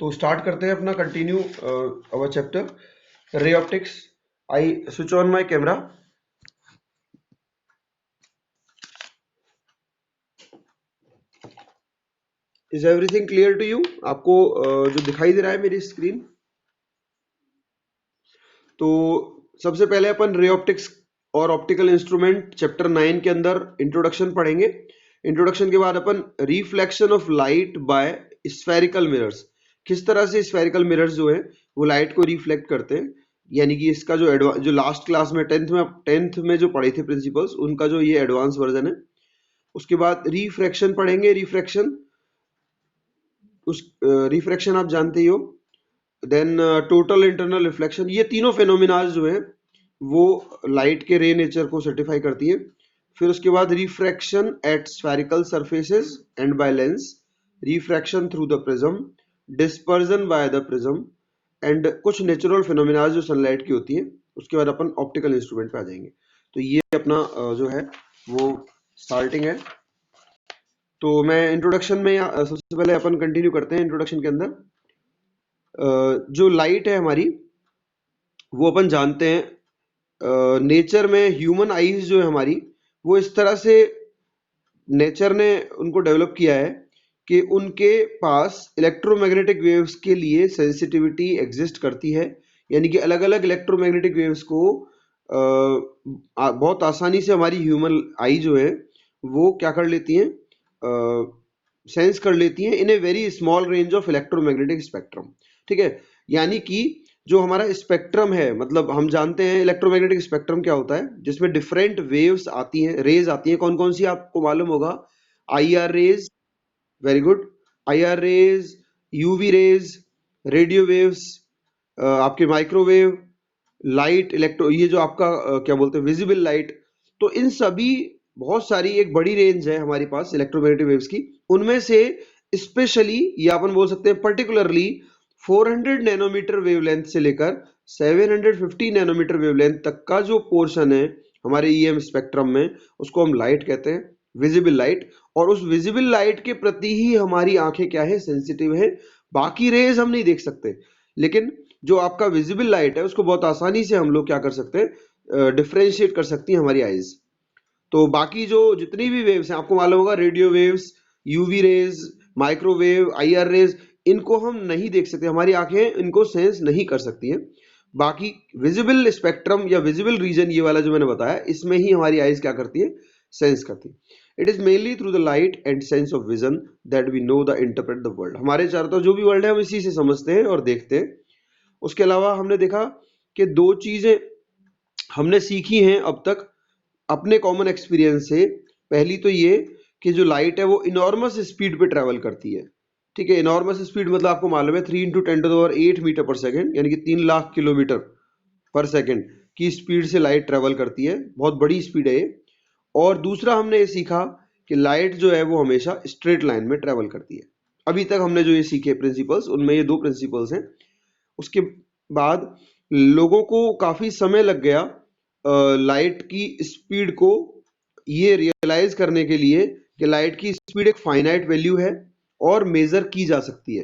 तो स्टार्ट करते हैं अपना continue our chapter ray optics. I switch on my camera. Is everything clear to you? आपको जो दिखाई दे रहा है मेरी स्क्रीन? तो सबसे पहले अपन रे ऑप्टिक्स और ऑप्टिकल इंस्ट्रूमेंट चैप्टर 9 के अंदर इंट्रोडक्शन पढ़ेंगे। इंट्रोडक्शन के बाद अपन reflection of light by spherical mirrors, किस तरह से स्फेरिकल मिरर्स जो है वो लाइट को रिफ्लेक्ट करते हैं, यानी कि इसका जो लास्ट क्लास में टेंथ में जो पढ़े थे प्रिंसिपल्स, उनका जो ये एडवांस वर्जन है। उसके बाद रिफ्रैक्शन पढ़ेंगे। रिफ्रैक्शन आप जानते ही हो। देन टोटल इंटरनल रिफ्लेक्शन, ये तीनों फेनोमिनाज जो है वो लाइट के रे नेचर को सर्टिफाई करती है। फिर उसके बाद refraction at spherical surfaces and by lens, refraction through the prism, dispersion by the prism and कुछ नेचुरल फेनोमिनाज जो सनलाइट की होती है। उसके बाद अपन ऑप्टिकल इंस्ट्रूमेंट पे आ जाएंगे। तो ये अपना जो है वो स्टार्टिंग है। तो मैं इंट्रोडक्शन में सबसे पहले अपन कंटिन्यू करते हैं। इंट्रोडक्शन के अंदर जो लाइट है हमारी, वो अपन जानते हैं नेचर में ह्यूमन आईज जो है हमारी, वो इस तरह से नेचर ने उनको डेवलप किया है कि उनके पास इलेक्ट्रोमैग्नेटिक वेव्स के लिए सेंसिटिविटी एग्जिस्ट करती है। यानी कि अलग अलग इलेक्ट्रोमैग्नेटिक वेव्स को बहुत आसानी से हमारी ह्यूमन आई जो है वो क्या कर लेती हैं, सेंस कर लेती हैं in a very small range of electromagnetic spectrum. ठीक है, यानी कि जो हमारा स्पेक्ट्रम है, मतलब हम जानते हैं इलेक्ट्रोमैग्नेटिक स्पेक्ट्रम क्या होता है, जिसमें डिफरेंट वेव्स आती हैं, रेज आती हैं। कौन कौन सी आपको मालूम होगा? I R rays, very good, I R rays, UV rays, radio waves, आपके माइक्रोवेव, लाइट, इलेक्ट्रो, ये जो आपका क्या बोलते हैं, विजिबल लाइट। तो इन सभी बहुत सारी एक बड़ी रेंज है हमारे पास इलेक्ट्रोमैग्नेटिक वेव्स की। उनमें से स्पेशली या अपन बोल सकते हैं पर्टिकुलरली 400 नैनोमीटर वेवलेंथ से लेकर 750 नैनोमीटर वेवलेंथ तक का जो पोर्शन है हमारे ईएम स्पेक्ट्रम में, उसको हम लाइट कहते हैं, विजिबल लाइट। और उस विजिबल लाइट के प्रति ही हमारी आंखें क्या है, सेंसिटिव है। बाकी रेज हम नहीं देख सकते, लेकिन जो आपका विजिबल लाइट है उसको बहुत आसानी से हम लोग क्या कर सकते हैं, डिफरेंशिएट कर सकती हैं हमारी आईज। तो बाकी जो जितनी भी वेव्स हैं, आपको मालूम होगा, radio waves, UV rays, microwave, IR rays, इनको हम नहीं देख सकते, हमारी आंखें इनको सेंस नहीं कर सकती हैं। बाकी विजिबल स्पेक्ट्रम या विजिबल रीजन, ये वाला जो मैंने बताया, इसमें ही हमारी आईज क्या करती है, सेंस करती है। It is mainly through the light and sense of vision that we know the interpret the world. हमारे चारों तरफ जो भी वर्ल्ड है हम इसी से समझते हैं और देखते हैं। उसके अलावा हमने देखा कि दो चीजें हमने सीखी हैं अब तक अपने कॉमन एक्सपीरियंस से। पहली तो ये कि जो लाइट है वो इनॉर्मस स्पीड पे ट्रेवल करती है। ठीक है, इनॉर्मस स्पीड मतलब आपको मालूम है 3 × 10⁸ मीटर पर सेकेंड, यानी कि 3 लाख किलोमीटर पर सेकेंड की स्पीड से लाइट ट्रेवल करती है। बहुत बड़ी स्पीड है ये। और दूसरा हमने ये सीखा कि लाइट जो है वो हमेशा स्ट्रेट लाइन में ट्रेवल करती है। अभी तक हमने जो ये सीखे प्रिंसिपल्स, उनमें ये दो प्रिंसिपल्स हैं। उसके बाद लोगों को काफी समय लग गया लाइट की स्पीड को ये रियलाइज करने के लिए कि लाइट की स्पीड एक फाइनाइट वैल्यू है और मेजर की जा सकती है।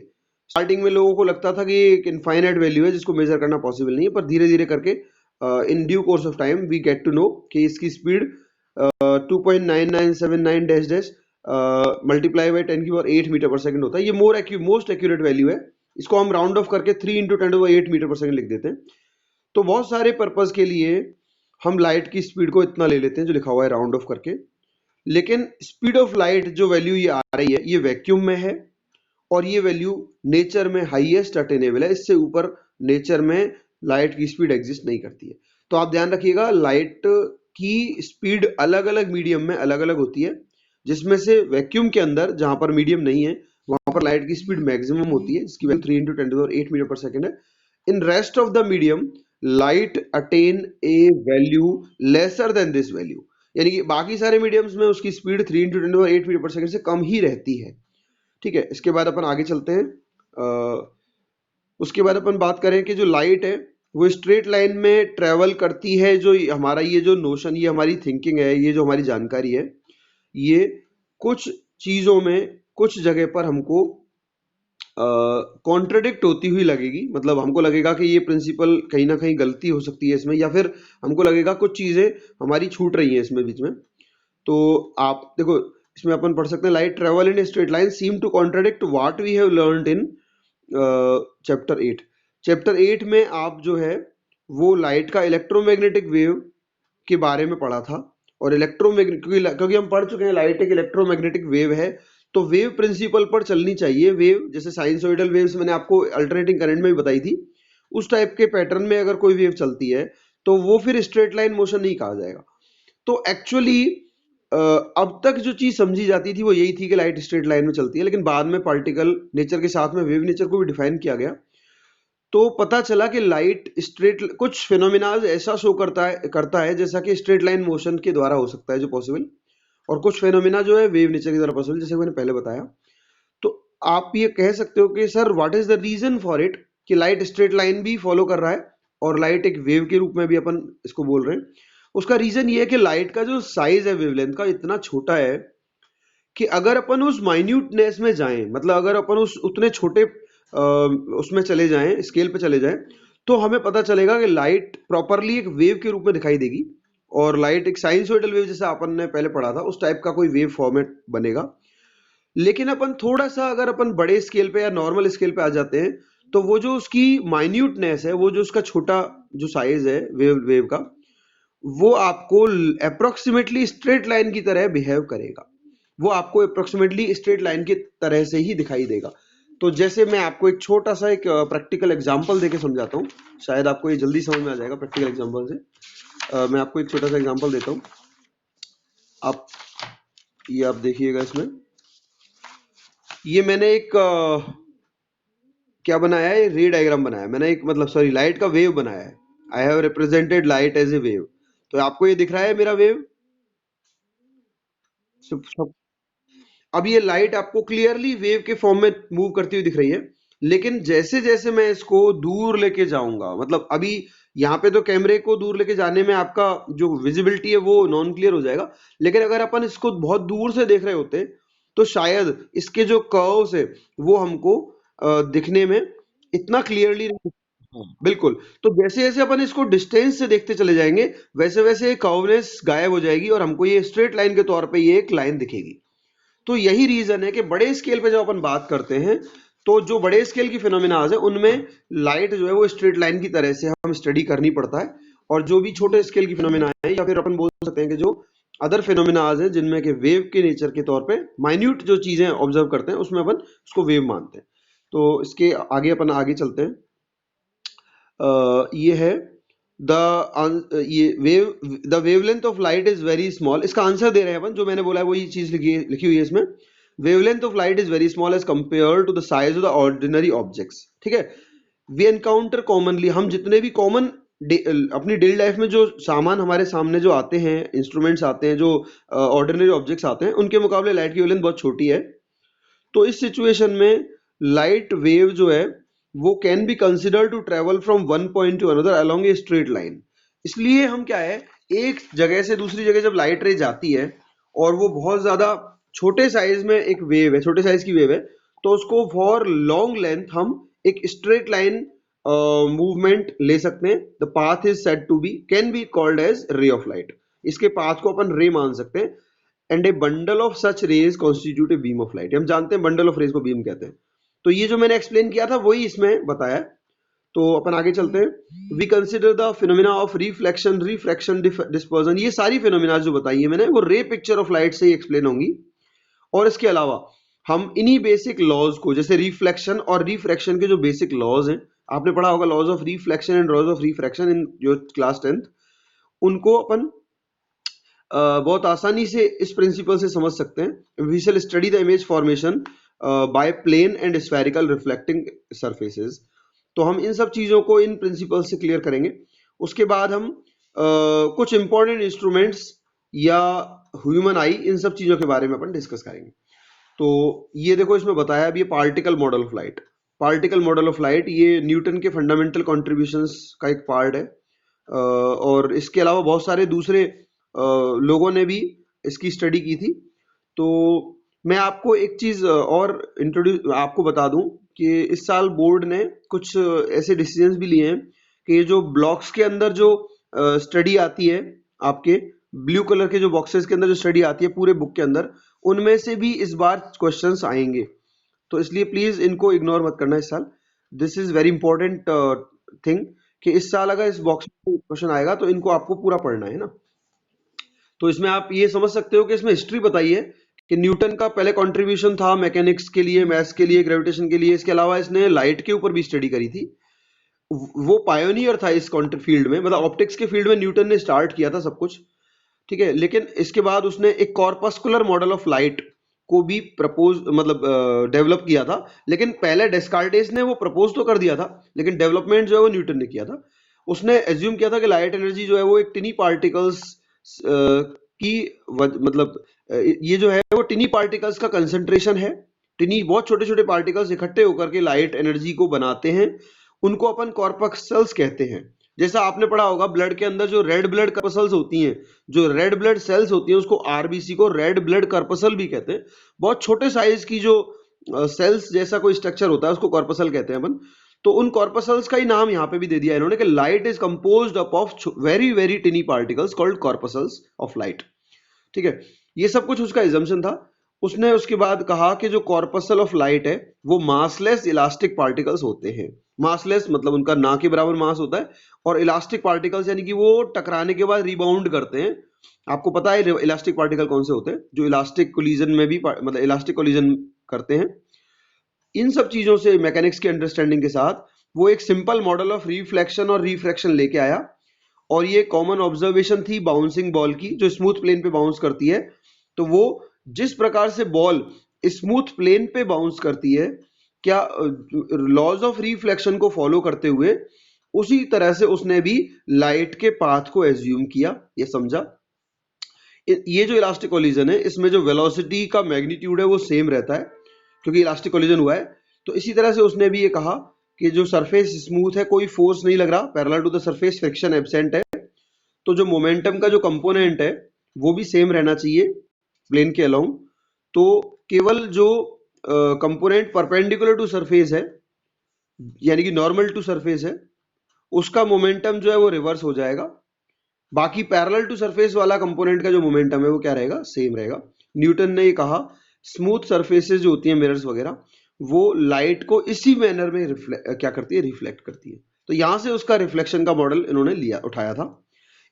स्टार्टिंग में लोगों को लगता था कि ये एक इनफाइनाइट वैल्यू है जिसको मेजर करना पॉसिबल नहीं है, पर धीरे धीरे करके in due course of time we get to know कि इसकी speed 2.9979 dash dash multiply by 10⁸ metre per second होता है। ये मोस्ट एक्यूरेट वैल्यू है। इसको हम राउंड ऑफ करके 3 × 10⁸ मीटर पर सेकंड लिख देते हैं। तो बहुत सारे पर्पस के लिए हम लाइट की स्पीड को इतना ले लेते हैं जो लिखा हुआ है राउंड ऑफ करके। लेकिन स्पीड ऑफ लाइट जो वैल्यू ये आ रही है, ये वैक्यूम में है और ये वैल्यू नेचर में हाईएस्ट अटेनेबल है। इससे ऊपर नेचर में लाइट की स्पीड एग्जिस्ट नहीं करती है। तो आप ध्यान रखिएगा, लाइट की स्पीड अलग अलग मीडियम में अलग अलग होती है, जिसमें से वैक्यूम के अंदर जहां पर मीडियम नहीं है वहां पर लाइट की स्पीड मैक्सिमम होती है, जिसकी वैल्यू 3 × 10⁸ मीटर पर सेकेंड है। In rest of the medium light attain A value lesser than this value, यानी कि बाकी सारे मीडियम्स में उसकी स्पीड 3 × 10⁸ मीटर पर सेकेंड से कम ही रहती है। ठीक है, इसके बाद अपन आगे चलते हैं। उसके बाद अपन बात करें कि जो लाइट है वो स्ट्रेट लाइन में ट्रेवल करती है। जो हमारा ये जो नोशन, ये हमारी थिंकिंग है, ये जो हमारी जानकारी है, ये कुछ चीजों में कुछ जगह पर हमको कॉन्ट्रडिक्ट होती हुई लगेगी, मतलब हमको लगेगा कि ये प्रिंसिपल कहीं ना कहीं गलती हो सकती है इसमें, या फिर हमको लगेगा कुछ चीजें हमारी छूट रही हैं इसमें बीच में। तो आप देखो, इसमें अपन पढ़ सकते हैं light travel in straight line seem to contradict what we have learned in chapter 8। Chapter 8 में आप जो है वो लाइट का इलेक्ट्रोमैग्नेटिक वेव के बारे में पढ़ा था, और इलेक्ट्रोमैग्नेटिक, क्योंकि हम पढ़ चुके हैं लाइट एक इलेक्ट्रोमैग्नेटिक वेव है, तो वेव प्रिंसिपल पर चलनी चाहिए। वेव जैसे साइनसोइडल वेव्स मैंने आपको अल्टरनेटिंग करंट में भी बताई थी, उस टाइप के पैटर्न में अगर कोई वेव चलती है तो वो फिर स्ट्रेट लाइन मोशन नहीं कहा जाएगा। तो एक्चुअली अब तक जो चीज समझी जाती थी वो यही थी कि लाइट स्ट्रेट लाइन में चलती है, लेकिन बाद में पार्टिकल नेचर के साथ में वेव नेचर को भी डिफाइन किया गया, तो पता चला कि लाइट स्ट्रेट कुछ फिनोमिनाज ऐसा शो करता है जैसा कि स्ट्रेट लाइन मोशन के द्वारा हो सकता है जो पॉसिबल, और कुछ फिनोमिना जो है वेव नेचर के द्वारा पॉसिबल, जैसे मैंने पहले बताया। तो आप ये कह सकते हो कि sir what is the reason for it कि लाइट स्ट्रेट लाइन भी फॉलो कर रहा है और लाइट एक वेव के रूप में भी अपन इसको बोल रहे हैं। उसका रीजन ये है कि लाइट का जो साइज है वेवलेंथ का इतना छोटा है कि अगर अपन उस माइन्यूटनेस में जाएं, मतलब अगर अपन उस उतने छोटे उसमें चले जाएं, स्केल पे चले जाएं, तो हमें पता चलेगा कि लाइट प्रॉपरली एक वेव के रूप में दिखाई देगी, और लाइट एक साइनसोइडल वेव जैसा अपन ने पहले पढ़ा था उस टाइप का कोई वेव फॉर्मेट बनेगा। लेकिन अपन थोड़ा सा अगर अपन बड़े स्केल पे या नॉर्मल स्केल पे आ जाते हैं, तो वो जो उसकी माइन्यूटनेस है, वो जो उसका छोटा जो साइज है वेव का, वो आपको अप्रोक्सीमेटली स्ट्रेट लाइन की तरह बिहेव करेगा, वो आपको अप्रोक्सीमेटली स्ट्रेट लाइन की तरह से ही दिखाई देगा। तो जैसे मैं आपको एक छोटा सा एक प्रैक्टिकल एग्जांपल देके समझाता हूँ, शायद आपको ये जल्दी समझ में आ जाएगा प्रैक्टिकल एग्जांपल से। मैं आपको एक छोटा सा एग्जांपल देता हूँ, आप ये आप देखिएगा। इसमें ये मैंने एक क्या बनाया है, रे डायग्राम बनाया है मैंने, एक मतलब सॉरी लाइट का वेव बनाया है। I have represented light as a wave. तो आपको ये दिख रहा है मेरा वेव सब। अब ये लाइट आपको क्लियरली वेव के फॉर्म में मूव करती हुई दिख रही है, लेकिन जैसे जैसे मैं इसको दूर लेके जाऊंगा, मतलब अभी यहाँ पे तो कैमरे को दूर लेके जाने में आपका जो विजिबिलिटी है वो नॉन क्लियर हो जाएगा, लेकिन अगर अपन इसको बहुत दूर से देख रहे होते तो शायद इसके जो कर्व्स है वो हमको दिखने में इतना क्लियरली नहीं। हाँ, बिल्कुल। तो जैसे जैसे अपन इसको डिस्टेंस से देखते चले जाएंगे, वैसे वैसे कर्वनेस गायब हो जाएगी और हमको ये स्ट्रेट लाइन के तौर पे ये एक लाइन दिखेगी। तो यही रीजन है कि बड़े स्केल पे जब अपन बात करते हैं, तो जो बड़े स्केल की फिनोमिनाज है उनमें लाइट जो है वो स्ट्रेट लाइन की तरह से हम स्टडी करनी पड़ता है, और जो भी छोटे स्केल की फिनोमिना है, या फिर अपन बोल सकते हैं कि जो अदर फिनोमिनाज है जिनमें के वेव के नेचर के तौर पे माइन्यूट जो चीजें ऑब्जर्व करते हैं, उसमें अपन उसको वेव मानते हैं। तो इसके आगे अपन आगे चलते हैं। ये है ये wave the wavelength of light is very small. इसका आंसर दे रहे हैं अपन, जो मैंने बोला है वही चीज लिखी हुई है इसमें। Wavelength of light is very small as compare to the size of the ordinary objects. ठीक है, वी एनकाउंटर कॉमनली, हम जितने भी कॉमन अपनी डेली लाइफ में जो सामान हमारे सामने जो आते हैं, इंस्ट्रूमेंट्स आते हैं, जो ऑर्डिनरी ऑब्जेक्ट्स आते हैं, उनके मुकाबले लाइट की वेवलेंथ बहुत छोटी है। तो इस सिचुएशन में लाइट वेव जो है वो can be consider to travel from one point to another along a straight line. इसलिए हम क्या है, एक जगह से दूसरी जगह जब लाइट रे जाती है और वो बहुत ज्यादा छोटे साइज में एक वेव है, छोटे साइज की वेव है, तो उसको फॉर लॉन्ग लेंथ हम एक स्ट्रेट लाइन मूवमेंट ले सकते हैं। The path is said to be can be called as ray of light. इसके पाथ को अपन रे मान सकते हैं। And a bundle of such rays constitute a beam of light. हम जानते हैं बंडल ऑफ रेज को बीम कहते हैं। तो ये जो मैंने एक्सप्लेन किया था वही इसमें बताया है। तो अपन आगे चलते हैं। We consider the phenomena of reflection, refraction, dispersion. ये सारी फिनोमिना जो बताई है मैंने वो रे पिक्चर ऑफ लाइट से ही एक्सप्लेन होंगी। और इसके अलावा हम इन्हीं बेसिक लॉज को, जैसे रिफ्लेक्शन और रिफ्रैक्शन के जो बेसिक लॉज हैं, आपने पढ़ा होगा laws of reflection and laws of refraction in जो क्लास 10th, उनको अपन बहुत आसानी से इस प्रिंसिपल से समझ सकते हैं। We shall study the image formation by plane and spherical reflecting surfaces. तो हम इन सब चीजों को इन प्रिंसिपल से क्लियर करेंगे। उसके बाद हम कुछ इंपॉर्टेंट इंस्ट्रूमेंट्स या ह्यूमन आई, इन सब चीजों के बारे में अपन डिस्कस करेंगे। तो ये देखो इसमें बताया अब ये particle model of light. Particle model of light ये न्यूटन के फंडामेंटल कॉन्ट्रीब्यूशंस का एक पार्ट है। और इसके अलावा बहुत सारे दूसरे लोगों ने भी इसकी स्टडी की थी। तो मैं आपको एक चीज और इंट्रोड्यूस आपको बता दूं कि इस साल बोर्ड ने कुछ ऐसे डिसीजंस भी लिए हैं कि ये जो ब्लॉक्स के अंदर जो स्टडी आती है, आपके ब्लू कलर के जो बॉक्सेस के अंदर जो स्टडी आती है पूरे बुक के अंदर, उनमें से भी इस बार क्वेश्चंस आएंगे। तो इसलिए प्लीज इनको इग्नोर मत करना इस साल। This is very important thing कि इस साल अगर इस बॉक्स में क्वेश्चन आएगा तो इनको आपको पूरा पढ़ना है ना। तो इसमें आप ये समझ सकते हो कि इसमें हिस्ट्री बताई है कि न्यूटन का पहले कंट्रीब्यूशन था मैकेनिक्स के लिए, मैथ्स के लिए, ग्रेविटेशन के लिए। इसके अलावा इसने लाइट के ऊपर भी स्टडी करी थी। वो पायोनियर था इस फील्ड में, मतलब ऑप्टिक्स के फील्ड में न्यूटन ने स्टार्ट किया था सब कुछ, ठीक है। लेकिन इसके बाद उसने एक कॉर्पस्कुलर मॉडल ऑफ लाइट को भी प्रपोज मतलब डेवलप किया था। लेकिन पहले डेस्कार्टेस ने वो प्रपोज तो कर दिया था, लेकिन डेवलपमेंट जो है वो न्यूटन ने किया था। उसने एज्यूम किया था कि लाइट एनर्जी जो है वो एक टिनी पार्टिकल्स की मतलब ये जो है वो टिनी पार्टिकल्स का कंसंट्रेशन है। टिनी बहुत छोटे छोटे पार्टिकल्स इकट्ठे होकर के लाइट एनर्जी को बनाते हैं, उनको अपन कॉर्पस्कल्स कहते हैं। जैसा आपने पढ़ा होगा ब्लड के अंदर जो रेड ब्लड कॉर्पस्कल्स होती हैं, जो रेड ब्लड सेल्स होती हैं, उसको आरबीसी को रेड ब्लड कॉर्पस्कल भी कहते हैं। बहुत छोटे साइज की जो सेल्स जैसा कोई स्ट्रक्चर होता है उसको कॉर्पस्कल कहते हैं अपन। तो उन कॉर्पस्कल्स का ही नाम यहाँ पे भी दे दिया इन्होंने कि light is composed up of very very tiny particles called corpuscles of light, ठीक है। ये सब कुछ उसका एजम्पशन था। उसने उसके बाद कहा कि जो कॉर्पस्कल ऑफ लाइट है वो मासलेस इलास्टिक पार्टिकल्स होते हैं। मासलेस मतलब उनका ना के बराबर मास होता है, और इलास्टिक पार्टिकल्स यानी कि वो टकराने के बाद रिबाउंड करते हैं। आपको पता है इलास्टिक पार्टिकल कौन से होते हैं, जो इलास्टिक कोलिजन में भी मतलब इलास्टिक कोलिजन करते हैं। इन सब चीजों से मैकेनिक्स की अंडरस्टैंडिंग के साथ वो एक सिंपल मॉडल ऑफ रिफ्लेक्शन और रिफ्रैक्शन लेके आया। और ये कॉमन ऑब्जर्वेशन थी बाउंसिंग बॉल की, जो स्मूथ प्लेन पे बाउंस करती है। तो वो जिस प्रकार से बॉल स्मूथ प्लेन पे बाउंस करती है, क्या लॉज ऑफ रिफ्लेक्शन को फॉलो करते हुए, उसी तरह से उसने भी लाइट के पाथ को एज्यूम किया, ये समझा। ये जो इलास्टिक कोलिजन है इसमें जो वेलोसिटी का मैग्नीट्यूड है वो सेम रहता है, क्योंकि इलास्टिक कोलिजन हुआ है। तो इसी तरह से उसने भी ये कहा कि जो सरफेस स्मूथ है, कोई फोर्स नहीं लग रहा, parallel to the surface friction absent है, तो जो मोमेंटम का जो कंपोनेंट है वो भी सेम रहना चाहिए प्लेन के अलोंग। तो केवल जो कंपोनेंट परपेंडिकुलर टू सरफेस है, यानी कि नॉर्मल टू सरफेस है, उसका मोमेंटम जो है वो रिवर्स हो जाएगा। बाकी पैरेलल टू सरफेस वाला कंपोनेंट का जो मोमेंटम है वो क्या रहेगा, सेम रहेगा। न्यूटन ने ये कहा स्मूथ सरफेसेस जो होती हैं मिरर्स वगैरह, वो लाइट को इसी मैनर में क्या करती है, रिफ्लेक्ट करती है। तो यहां से उसका रिफ्लेक्शन का मॉडल इन्होंने लिया उठाया था।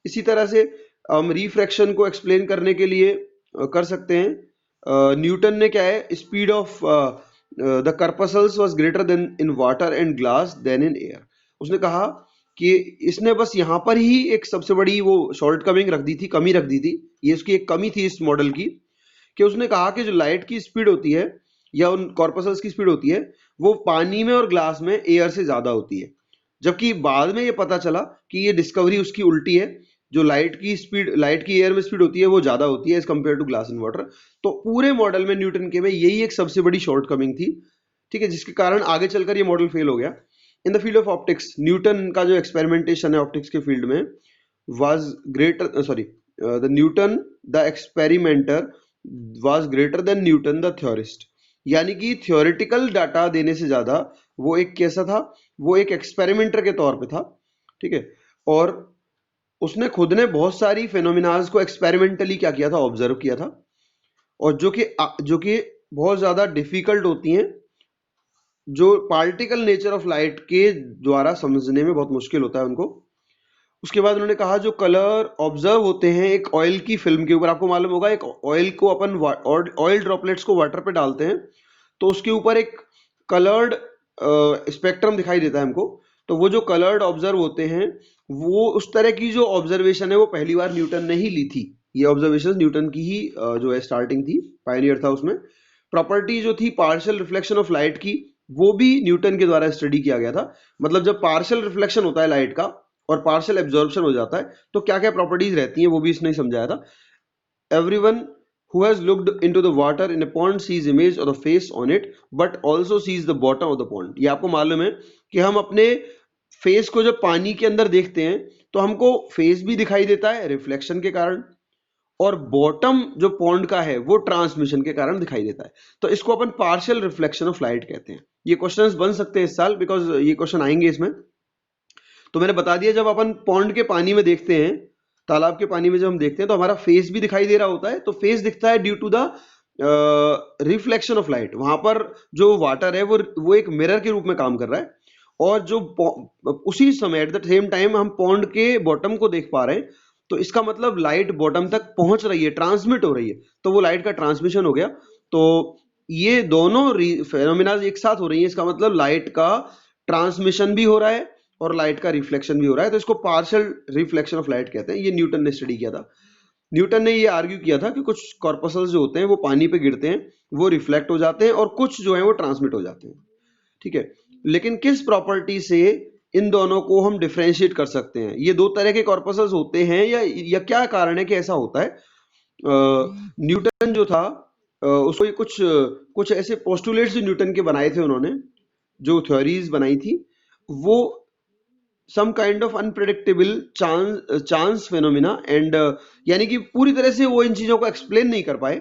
इसी तरह से हम रिफ्रैक्शन को एक्सप्लेन करने के लिए कर सकते हैं। न्यूटन ने क्या है, speed of the corpuscles was greater than in water and glass than in air. उसने कहा कि इसने बस यहाँ पर ही एक सबसे बड़ी वो शॉर्ट कमिंग रख दी थी, कमी रख दी थी। ये उसकी एक कमी थी इस मॉडल की, कि उसने कहा कि जो लाइट की स्पीड होती है या उन कॉर्पस्कल्स की स्पीड होती है वो पानी में और ग्लास में एयर से ज्यादा होती है। जबकि बाद में ये पता चला कि ये डिस्कवरी उसकी उल्टी है, जो लाइट की एयर में स्पीड होती है वो ज्यादा होती है as compare to glass and water. तो पूरे मॉडल में न्यूटन के में यही एक सबसे बड़ी शॉर्ट कमिंग थी, ठीक है, जिसके कारण आगे चलकर ये मॉडल फेल हो गया। In the field of optics, Newton का जो एक्सपेरिमेंटेशन है ऑप्टिक्स के फील्ड में was greater the Newton the experimenter was greater then Newton the theorist. यानी कि थ्योरेटिकल डाटा देने से ज्यादा वो एक कैसा था, वो एक एक्सपेरिमेंटर के तौर पे था, ठीक है। और उसने खुद ने बहुत सारी फेनोमिनाज को एक्सपेरिमेंटली क्या किया था, ऑब्जर्व किया था, और जो कि बहुत ज्यादा डिफिकल्ट होती हैं, जो पार्टिकल नेचर ऑफ लाइट के द्वारा समझने में बहुत मुश्किल होता है उनको। उसके बाद उन्होंने कहा जो कलर ऑब्जर्व होते हैं एक ऑयल की फिल्म के ऊपर, आपको मालूम होगा एक ऑयल को अपन ऑयल ड्रॉपलेट्स को वाटर पे डालते हैं तो उसके ऊपर एक कलर्ड स्पेक्ट्रम दिखाई देता है हमको। तो वो जो कलर्ड ऑब्जर्व होते हैं, वो उस तरह की जो ऑब्जर्वेशन है वो पहली बार न्यूटन ने ही ली थी। ये ऑब्जर्वेशन न्यूटन की ही जो है स्टार्टिंग थी, पायनियर था उसमें। प्रॉपर्टी जो थी पार्शियल रिफ्लेक्शन ऑफ लाइट की, वो भी न्यूटन के द्वारा स्टडी किया गया था। मतलब जब पार्शियल रिफ्लेक्शन होता है लाइट का और पार्शियल एब्जॉर्प्शन हो जाता है तो क्या क्या प्रॉपर्टीज रहती हैं वो भी इसने समझाया था। Everyone who has looked into the water in a pond sees image of the face on it but also sees the bottom of the pond। ये आपको मालूम है कि हम अपने फेस को जब पानी के अंदर देखते हैं तो हमको फेस भी दिखाई देता है रिफ्लेक्शन के कारण, और बॉटम जो पॉन्ड का है वो ट्रांसमिशन के कारण दिखाई देता है। तो इसको अपन पार्शियल रिफ्लेक्शन ऑफ लाइट कहते हैं। ये क्वेश्चंस बन सकते हैं इस साल, बिकॉज ये क्वेश्चन आएंगे इसमें। तो मैंने बता दिया, जब अपन पॉन्ड के पानी में देखते हैं, तालाब के पानी में जब हम देखते हैं, तो हमारा फेस भी दिखाई दे रहा होता है। तो फेस दिखता है due to the reflection of light. वहां पर जो वाटर है वो एक मिरर के रूप में काम कर रहा है। और जो उसी समय एट द सेम टाइम हम पॉन्ड के बॉटम को देख पा रहे हैं, तो इसका मतलब लाइट बॉटम तक पहुंच रही है, ट्रांसमिट हो रही है, तो वो लाइट का ट्रांसमिशन हो गया। तो ये दोनों फेनोमेना एक साथ हो रही है, इसका मतलब लाइट का ट्रांसमिशन भी हो रहा है और लाइट का रिफ्लेक्शन भी हो रहा है। तो इसको पार्शियल रिफ्लेक्शन ऑफ लाइट कहते हैं। ये न्यूटन ने स्टडी किया था। न्यूटन ने ये आर्ग्यू किया था कि कुछ कॉर्पसल्स जो होते हैं वो पानी पे गिरते हैं, वो रिफ्लेक्ट हो जाते हैं, और कुछ जो है वो ट्रांसमिट हो जाते हैं। ठीक है, लेकिन किस प्रॉपर्टी से इन दोनों को हम डिफरेंशिएट कर सकते हैं? ये दो तरह के कॉर्पसल्स होते हैं या क्या कारण है कि ऐसा होता है? न्यूटन जो था, उसको ये कुछ कुछ ऐसे पोस्टुलेट्स जो न्यूटन के बनाए थे, उन्होंने जो थ्योरीज बनाई थी, वो some kind of unpredictable chance phenomena and, यानी कि पूरी तरह से वो इन चीजों को एक्सप्लेन नहीं कर पाए,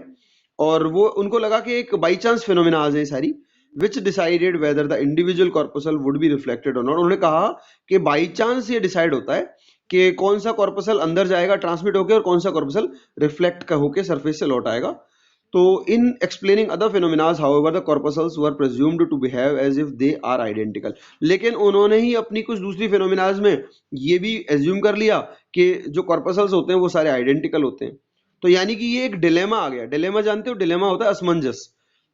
और वो उनको लगा कि एक बाई चांस फेनोमेना आ जाए सारी, which decided whether the individual corpuscle would be reflected और नॉट। उन्होंने कहा कि बाई चांस ये डिसाइड होता है कि कौन सा कॉर्पसल अंदर जाएगा ट्रांसमिट होकर, और कौन सा कॉर्पसल रिफ्लेक्ट होकर सरफेस से लौट आएगा। तो in explaining other phenomena, however, the corpuscles were presumed to behave as if they are identical. लेकिन उन्होंने ही अपनी कुछ दूसरी phenomena में ये भी assume कर लिया कि जो corpuscles होते हैं वो सारे identical होते हैं। तो यानी कि ये एक डिलेमा आ गया। डिलेमा जानते हो? डिलेमा होता है असमंजस।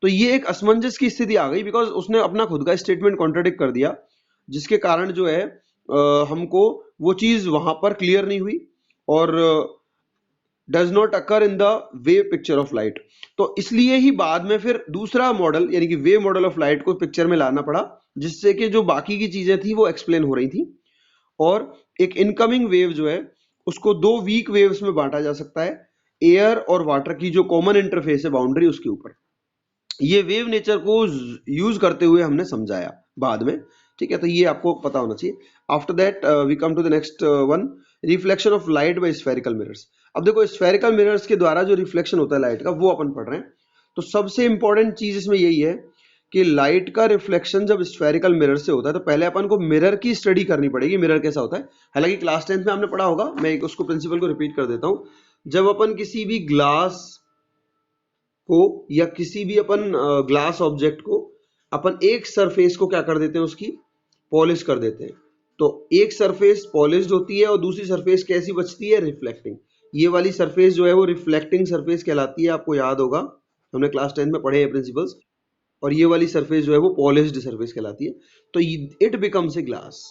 तो ये एक असमंजस की स्थिति आ गई, बिकॉज उसने अपना खुद का स्टेटमेंट कॉन्ट्राडिक्ट कर दिया, जिसके कारण जो है हमको वो चीज वहां पर क्लियर नहीं हुई, और does not occur in the wave picture of light. तो इसलिए ही बाद में फिर दूसरा मॉडल, यानी कि वेव मॉडल ऑफ लाइट को पिक्चर में लाना पड़ा, जिससे कि जो बाकी की चीजें थी वो एक्सप्लेन हो रही थी। और एक इनकमिंग वेव जो है उसको दो वीक वेव्स में बांटा जा सकता है, एयर और वाटर की जो कॉमन इंटरफेस है बाउंड्री उसके ऊपर। ये वेव नेचर को यूज करते हुए हमने समझाया बाद में। ठीक है, तो ये आपको पता होना चाहिए। After that we come to the next one, reflection of light by spherical mirrors. अब देखो, स्फेरिकल मिरर्स के द्वारा जो रिफ्लेक्शन होता है लाइट का, वो अपन पढ़ रहे हैं। तो सबसे इंपॉर्टेंट चीज इसमें यही है कि लाइट का रिफ्लेक्शन जब स्फेरिकल मिरर से होता है, तो पहले अपन को मिरर की स्टडी करनी पड़ेगी, मिरर कैसा होता है। हालांकि क्लास 10th में आपने पढ़ा होगा, मैं उसको प्रिंसिपल को रिपीट कर देता हूं। जब अपन किसी भी ग्लास को या किसी भी अपन ग्लास ऑब्जेक्ट को, अपन एक सरफेस को क्या कर देते हैं, उसकी पॉलिश कर देते हैं। तो एक सरफेस पॉलिश्ड होती है और दूसरी सरफेस कैसी बचती है? रिफ्लेक्टिंग। ये वाली सरफेस जो है वो रिफ्लेक्टिंग सरफेस कहलाती है, आपको याद होगा, हमने क्लास 10 में पढ़े हैं प्रिंसिपल्स। और ये वाली सरफेस जो है वो पॉलिश्ड सरफेस कहलाती है। तो इट बिकम्स ए ग्लास।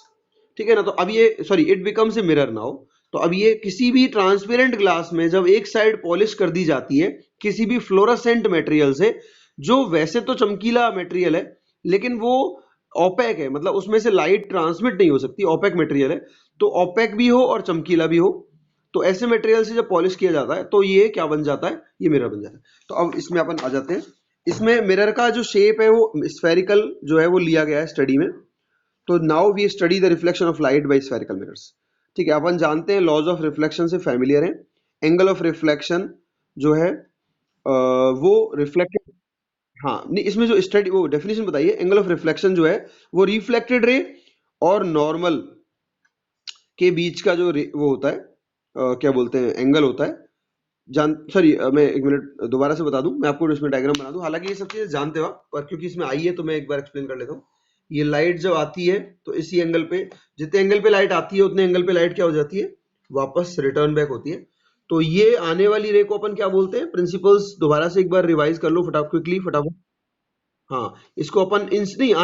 ठीक है ना? तो अब ये, sorry, it becomes a mirror now. तो अब ये किसी भी ट्रांसपेरेंट ग्लास में जब एक साइड पॉलिश कर दी जाती है किसी भी फ्लोरोसेंट मटेरियल से, जो वैसे तो चमकीला मटेरियल है लेकिन वो ओपेक है, मतलब उसमें से लाइट ट्रांसमिट नहीं हो सकती, ओपेक मटेरियल है, तो ओपेक भी हो और चमकीला भी हो, तो ऐसे मटेरियल से जब पॉलिश किया जाता है तो ये क्या बन जाता है? ये मिरर बन जाता है। तो अब इसमें अपन आ जाते हैं। इसमें मिरर का जो शेप है वो स्फेरिकल जो है वो लिया गया है स्टडी में। तो now we study the reflection of light by spherical mirrors. ठीक है, अपन जानते हैं लॉज ऑफ रिफ्लेक्शन से फैमिलियर है। एंगल ऑफ रिफ्लेक्शन जो है वो रिफ्लेक्टेड, हाँ नहीं, इसमें जो स्टडी वो डेफिनेशन बताइए। एंगल ऑफ रिफ्लेक्शन जो है वो रिफ्लेक्टेड रे और नॉर्मल के बीच का जो वो होता है, क्या बोलते हैं, एंगल होता है। सॉरी, मैं एक मिनट दोबारा से बता दूं, मैं आपको इसमें डायग्राम बना दूं। हालांकि ये सब चीजें जानते हो आप, पर क्योंकि इसमें आई है तो मैं एक बार एक्सप्लेन कर लेता हूँ। ये लाइट जब आती है तो इसी एंगल पे, जितने एंगल पे लाइट आती है उतने एंगल पे लाइट क्या हो जाती है? वापस रिटर्न बैक होती है। तो ये आने वाली रे को अपन क्या बोलते हैं? प्रिंसिपल्स दोबारा से एक बार रिवाइज कर लो फटाफट, क्विकली फटाफट। हाँ, इसको अपन नहीं,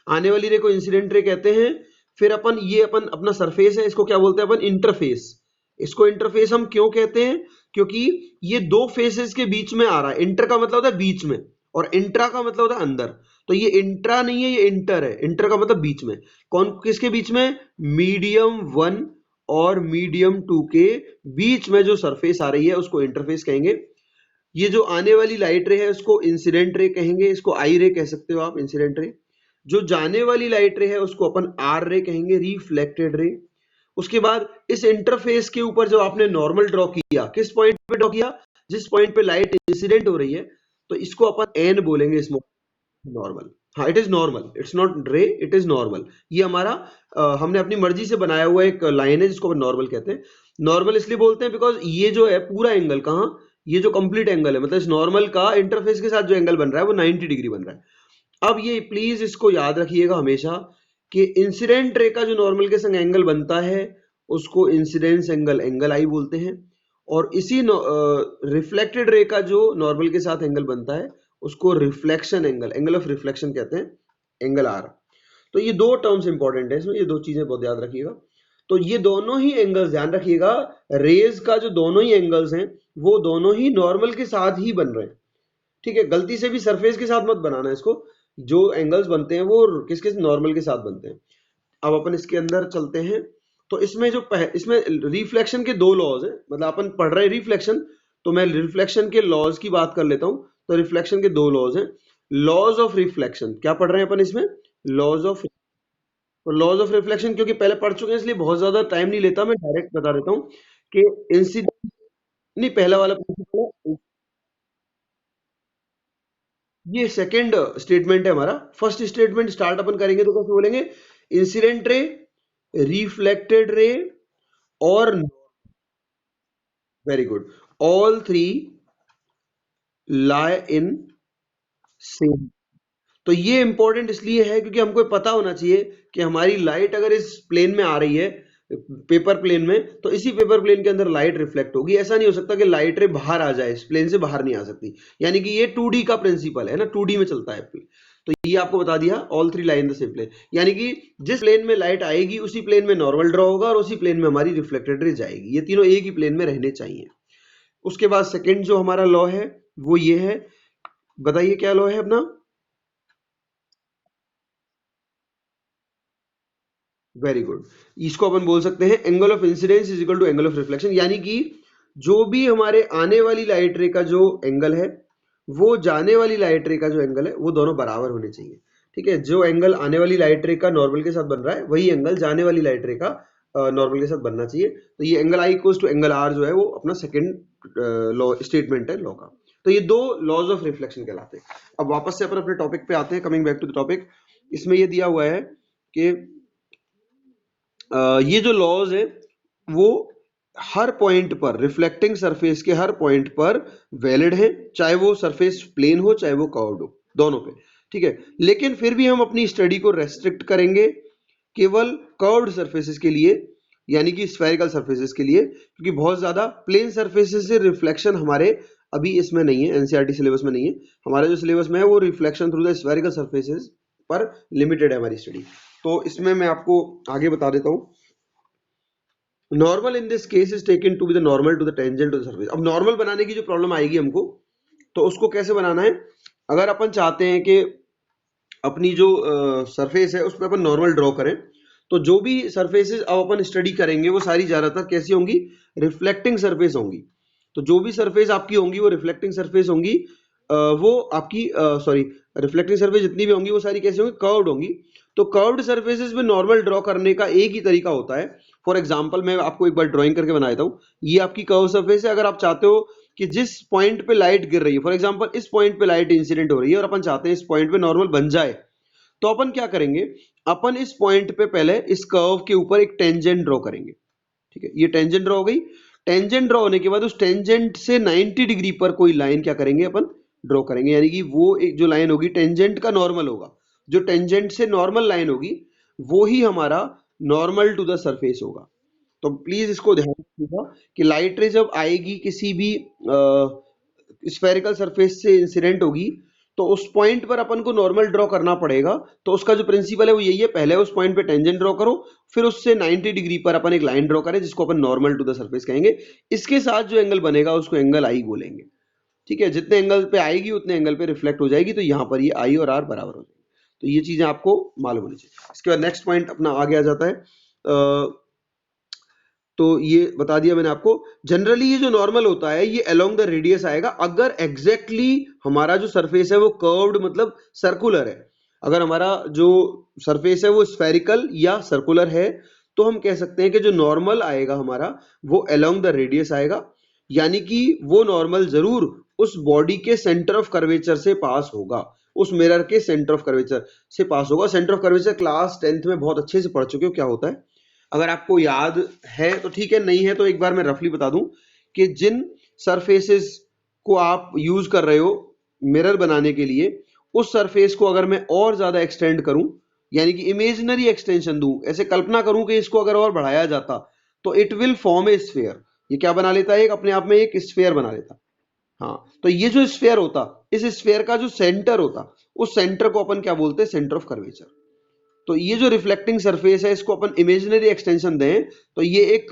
आने वाली रे को इंसिडेंट रे कहते हैं। फिर अपन ये अपन अपना सरफेस है, इसको क्या बोलते हैं अपन? इंटरफेस। इसको इंटरफेस हम क्यों कहते हैं? क्योंकि ये दो फेसेस के बीच में आ रहा है। इंटर का मतलब होता है बीच में, और इंट्रा का मतलब होता है अंदर। तो ये इंट्रा नहीं है, ये इंटर है। इंटर का मतलब बीच में। कौन किसके बीच में? मीडियम 1 और मीडियम 2 के बीच में जो सरफेस आ रही है उसको इंटरफेस कहेंगे। ये जो आने वाली लाइट रे है उसको इंसिडेंट रे कहेंगे, इसको आई रे कह सकते हो आप, इंसिडेंट रे। जो जाने वाली लाइट रे है उसको अपन आर रे कहेंगे, रिफ्लेक्टेड रे। उसके बाद इस इंटरफेस के ऊपर जब आपने नॉर्मल ड्रॉ किया, किस पॉइंट पे ड्रॉ किया, जिस पॉइंट पे लाइट इंसिडेंट हो रही है, तो इसको अपन एन बोलेंगे, स्मॉल नॉर्मल। हाँ, it is normal, it's not रे, इट इज नॉर्मल। ये हमारा हमने अपनी मर्जी से बनाया हुआ एक लाइन है जिसको अपन नॉर्मल कहते हैं। नॉर्मल इसलिए बोलते हैं बिकॉज ये जो है पूरा एंगल, कहाँ, ये जो कंप्लीट एंगल है, मतलब इस नॉर्मल का इंटरफेस के साथ जो एंगल बन रहा है वो 90 डिग्री बन रहा है। अब ये प्लीज इसको याद रखिएगा हमेशा कि इंसिडेंट रे का जो नॉर्मल के संग एंगल बनता है उसको इंसिडेंस एंगल, एंगल आई बोलते हैं, और इसी रिफ्लेक्टेड रे का जो नॉर्मल के साथ एंगल बनता है उसको reflection angle, angle of reflection कहते हैं, एंगल आर। तो ये दो टर्म्स इंपॉर्टेंट है इसमें, ये दो चीजें बहुत याद रखिएगा। तो ये दोनों ही एंगल्स ध्यान रखिएगा, रेज का जो दोनों ही एंगल्स हैं वो दोनों ही नॉर्मल के साथ ही बन रहे हैं, ठीक है। गलती से भी सरफेस के साथ मत बनाना इसको, जो एंगल्स बनते हैं वो किसके, नॉर्मल के साथ बनते हैं। अब अपन इसके अंदर चलते हैं। तो इसमें जो इसमें रिफ्लेक्शन के दो लॉज हैं, मतलब अपन पढ़ रहे हैं रिफ्लेक्शन, तो मैं रिफ्लेक्शन के लॉज की बात कर लेता हूं। तो रिफ्लेक्शन के दो लॉज हैं। लॉज ऑफ रिफ्लेक्शन क्या पढ़ रहे हैं अपन इसमें, laws of, laws of reflection क्योंकि पहले पढ़ चुके हैं इसलिए बहुत ज्यादा टाइम नहीं लेता, मैं डायरेक्ट बता देता हूं कि इंसिडेंट, नहीं पहला वाला प्रिंसिपल है, ये सेकंड स्टेटमेंट है हमारा। फर्स्ट स्टेटमेंट स्टार्ट अपन करेंगे तो कैसे बोलेंगे, इंसिडेंट रे, रिफ्लेक्टेड रे, और very good, all three lie in same. तो ये इंपॉर्टेंट इसलिए है क्योंकि हमको पता होना चाहिए कि हमारी लाइट अगर इस प्लेन में आ रही है, पेपर प्लेन में, तो इसी पेपर प्लेन के अंदर लाइट रिफ्लेक्ट होगी। ऐसा नहीं हो सकता कि लाइट रे बाहर आ जाए, इस प्लेन से बाहर नहीं आ सकती। यानी कि ये 2D का प्रिंसिपल है ना, 2D में चलता है। तो ये आपको बता दिया, all three lie in the same plane, यानी कि जिस प्लेन में लाइट आएगी उसी प्लेन में नॉर्मल ड्रॉ होगा और उसी प्लेन में हमारी रिफ्लेक्टेड रे जाएगी। ये तीनों एक ही प्लेन में रहने चाहिए। उसके बाद सेकंड जो हमारा लॉ है वो ये है, बताइए क्या लॉ है अपना, वेरी गुड। इसको अपन बोल सकते हैं angle of incidence is equal to angle of reflection, यानी कि जो भी हमारे आने वाली लाइट रे का जो एंगल है वो जाने वाली लाइट रे का जो एंगल है वो दोनों बराबर होने चाहिए, ठीक है। जो एंगल आने वाली लाइट रे का नॉर्मल के साथ बन रहा है वही एंगल जाने वाली लाइट रे का नॉर्मल के साथ बनना चाहिए। तो ये angle I equals to angle R जो है वो अपना सेकंड लॉ स्टेटमेंट है लॉ का। तो ये दो लॉज ऑफ रिफ्लेक्शन कहलाते हैं। अब वापस से अपन अपने टॉपिक पे आते हैं, coming back to the topic. इसमें ये दिया हुआ है कि ये जो लॉज है वो हर पॉइंट पर, रिफ्लेक्टिंग सरफेस के हर पॉइंट पर वैलिड है, चाहे वो सरफेस प्लेन हो चाहे वो कर्व्ड हो, दोनों पे, ठीक है। लेकिन फिर भी हम अपनी स्टडी को रेस्ट्रिक्ट करेंगे केवल कर्व्ड सरफेसेस के लिए, यानी कि स्फेरिकल सरफेसेस के लिए, क्योंकि बहुत ज्यादा प्लेन सरफेसेस से रिफ्लेक्शन हमारे अभी इसमें नहीं है, एनसीईआरटी सिलेबस में नहीं है। हमारे जो सिलेबस में है वो reflection through the spherical surfaces पर लिमिटेड है हमारी स्टडी। तो इसमें मैं आपको आगे बता देता हूं, normal in this case is taken to be the normal to the tangent to the surface. अब नॉर्मल बनाने की जो प्रॉब्लम आएगी हमको, तो उसको कैसे बनाना है, अगर अपन चाहते हैं कि अपनी जो सरफेस है उस पर अपन नॉर्मल ड्रॉ करें, तो जो भी सरफेसेस अब अपन स्टडी करेंगे वो सारी ज्यादातर कैसी होंगी, रिफ्लेक्टिंग सरफेस होंगी। तो जो भी सरफेस आपकी होंगी वो रिफ्लेक्टिंग सरफेस होंगी, वो आपकी सॉरी, रिफ्लेक्टिंग सरफेस जितनी भी होंगी वो सारी कैसी होंगी, कर्व्ड होंगी। तो कर्व्ड सरफेसेस में नॉर्मल ड्रॉ करने का एक ही तरीका होता है। फॉर एग्जांपल मैं आपको एक बार ड्राइंग करके बना देता हूँ। ये आपकी कर्व सरफेस है। अगर आप चाहते हो कि जिस पॉइंट पे लाइट गिर रही है, फॉर एग्जांपल इस पॉइंट पे लाइट इंसिडेंट हो रही है और अपन चाहते हैं इस पॉइंट पे नॉर्मल बन जाए, तो अपन क्या करेंगे, अपन इस पॉइंट पे पहले इस कर्व के ऊपर एक टेंजेंट ड्रॉ करेंगे, ठीक है। ये टेंजेंट ड्रॉ हो गई। टेंजेंट ड्रॉ होने के बाद उस टेंजेंट से 90 डिग्री पर कोई लाइन क्या करेंगे, अपन ड्रॉ करेंगे, यानी कि वो एक जो लाइन होगी टेंजेंट का नॉर्मल होगा, जो टेंजेंट से नॉर्मल लाइन होगी वो ही हमारा नॉर्मल टू द सरफेस होगा। तो प्लीज इसको ध्यान रखिएगा कि लाइट रे जब आएगी किसी भी स्फेरिकल सरफेस से इंसिडेंट होगी, तो उस पॉइंट पर अपन को नॉर्मल ड्रॉ करना पड़ेगा। तो उसका जो प्रिंसिपल है वो यही है, पहले उस पॉइंट पे टेंजेंट ड्रॉ करो, फिर उससे 90 डिग्री पर अपन एक लाइन ड्रॉ करें जिसको अपन नॉर्मल टू द सरफेस कहेंगे। इसके साथ जो एंगल बनेगा उसको एंगल आई बोलेंगे, ठीक है। जितने एंगल पे आएगी उतने एंगल पे रिफ्लेक्ट हो जाएगी, तो यहाँ पर ये आई और आर बराबर हो जाएगी। तो ये चीजें आपको मालूम होनी चाहिए। इसके बाद नेक्स्ट पॉइंट अपना आगे आ जाता है। तो ये बता दिया मैंने आपको। जनरली ये जो नॉर्मल होता है ये अलोंग द रेडियस आएगा, अगर एग्जैक्टली हमारा जो सरफेस है वो कर्व्ड मतलब सर्कुलर है। अगर हमारा जो सरफेस है वो स्फेरिकल या सर्कुलर है तो हम कह सकते हैं कि जो नॉर्मल आएगा हमारा वो अलोंग द रेडियस आएगा, यानी कि वो नॉर्मल जरूर उस बॉडी के सेंटर ऑफ कर्वेचर से पास होगा, उस मिरर के सेंटर ऑफ कर्वेचर से पास होगा। Centre of curvature class 10th में बहुत अच्छे से पढ़ चुके हो क्या होता है। अगर आपको याद है तो ठीक है, नहीं है तो एक बार मैं रफली बता दूं कि जिन सरफेसेस को आप यूज कर रहे हो मिरर बनाने के लिए, उस सरफेस को अगर मैं और ज्यादा एक्सटेंड करूं, यानी कि इमेजिनरी एक्सटेंशन दूं, ऐसे कल्पना करूं कि इसको अगर और बढ़ाया जाता तो it will form A sphere. ये क्या बना लेता है, एक अपने आप में एक स्फीयर बना लेता। हाँ, तो ये जो स्फीयर होता, इस स्फीयर का जो सेंटर होता, उस सेंटर को अपन क्या बोलते हैं, सेंटर ऑफ कर्वेचर। तो ये जो रिफ्लेक्टिंग सरफेस है इसको अपन इमेजिनरी एक्सटेंशन दें तो ये एक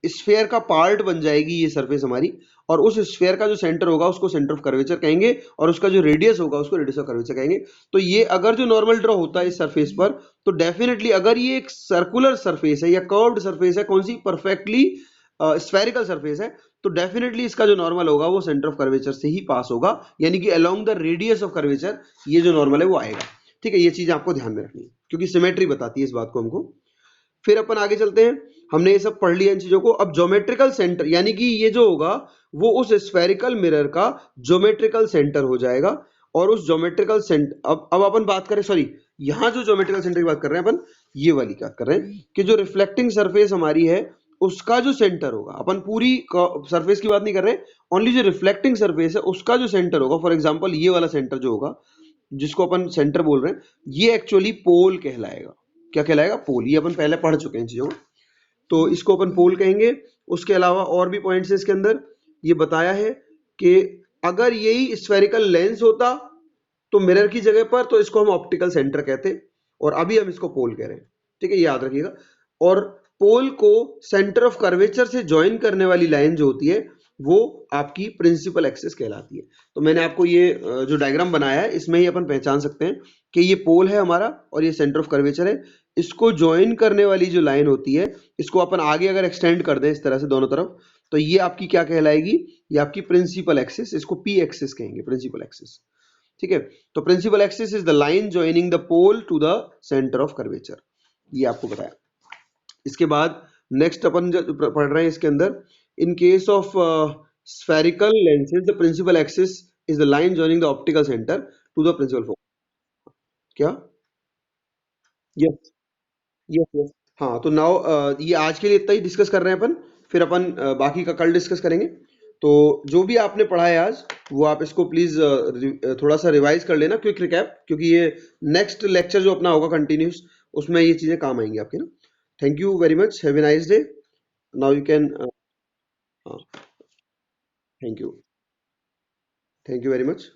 स्फीयर का पार्ट बन जाएगी ये सरफेस हमारी, और उस स्फीयर का जो सेंटर होगा उसको सेंटर ऑफ कर्वेचर कहेंगे, और उसका जो रेडियस होगा उसको रेडियस ऑफ कर्वेचर कहेंगे। तो ये अगर जो नॉर्मल ड्रॉ होता है इस सरफेस पर, तो डेफिनेटली अगर ये एक सर्कुलर सरफेस है या कर्व्ड सरफेस है, कौन सी, परफेक्टली स्फेरिकल सरफेस है, तो डेफिनेटली इसका जो नॉर्मल होगा वो सेंटर ऑफ कर्वेचर से ही पास होगा, यानी कि along the radius of curvature ये जो नॉर्मल है वो आएगा। ठीक है, ये चीज आपको ध्यान में रखनी है क्योंकि सिमेट्री बताती है इस बात को हमको। फिर अपन आगे चलते हैं, हमने ये सब पढ़ लिया इन चीजों को। अब ज्योमेट्रिकल सेंटर, यानी कि ये जो होगा वो उस स्फेरिकल मिरर का ज्योमेट्रिकल सेंटर हो जाएगा, और उस ज्योमेट्रिकल सेंटर, अब अपन बात करें, सॉरी, यहाँ जो ज्योमेट्रिकल सेंटर की बात कर रहे हैं अपन, ये वाली बात कर रहे हैं कि जो रिफ्लेक्टिंग सरफेस हमारी है उसका जो सेंटर होगा, अपन पूरी सरफेस की बात नहीं कर रहे, ओनली जो रिफ्लेक्टिंग सरफेस है उसका जो सेंटर होगा, फॉर एग्जाम्पल ये वाला सेंटर जो होगा जिसको अपन सेंटर बोल रहे हैं, ये एक्चुअली पोल कहलाएगा। क्या कहलाएगा, पोल। ये अपन पहले पढ़ चुके हैं इन चीजों को, तो इसको अपन पोल कहेंगे। उसके अलावा और भी पॉइंट्स है इसके अंदर, ये बताया है कि अगर यही स्फेरिकल लेंस होता तो मिरर की जगह पर, तो इसको हम ऑप्टिकल सेंटर कहते, और अभी हम इसको पोल कह रहे हैं। ठीक है, ये याद रखिएगा। और पोल को सेंटर ऑफ कर्वेचर से ज्वाइन करने वाली लाइन जो होती है वो आपकी प्रिंसिपल एक्सिस कहलाती है। तो मैंने आपको ये जो डायग्राम बनाया है इसमें ही अपन पहचान सकते हैं कि ये पोल है हमारा और ये सेंटर ऑफ कर्वेचर है। इसको ज्वाइन करने वाली जो लाइन होती है, इसको अपन आगे अगर एक्सटेंड कर दें इस तरह से दोनों तरफ, तो ये आपकी क्या कहलाएगी, ये आपकी प्रिंसिपल एक्सिस, इसको पी एक्सिस कहेंगे, प्रिंसिपल एक्सिस। ठीक है, तो principal axis is the line joining the pole to the centre of curvature, ये आपको बताया। इसके बाद नेक्स्ट अपन जो पढ़ रहे हैं इसके अंदर, in case of spherical lenses the principal axis is the line joining the optical center to the principal focus। क्या, यस, यस, यस। हाँ, तो नाउ ये आज के लिए इतना ही डिस्कस कर रहे हैं अपन, फिर अपन बाकी का कल डिस्कस करेंगे। तो जो भी आपने पढ़ा है आज वो आप इसको प्लीज थोड़ा सा रिवाइज कर लेना, क्विक रिकैप, क्योंकि ये नेक्स्ट लेक्चर जो अपना होगा कंटिन्यूस, उसमें ये चीजें काम आएंगी आपके ना। Thank you very much, have a nice day. Now you can, हाँ, thank you, thank you very much.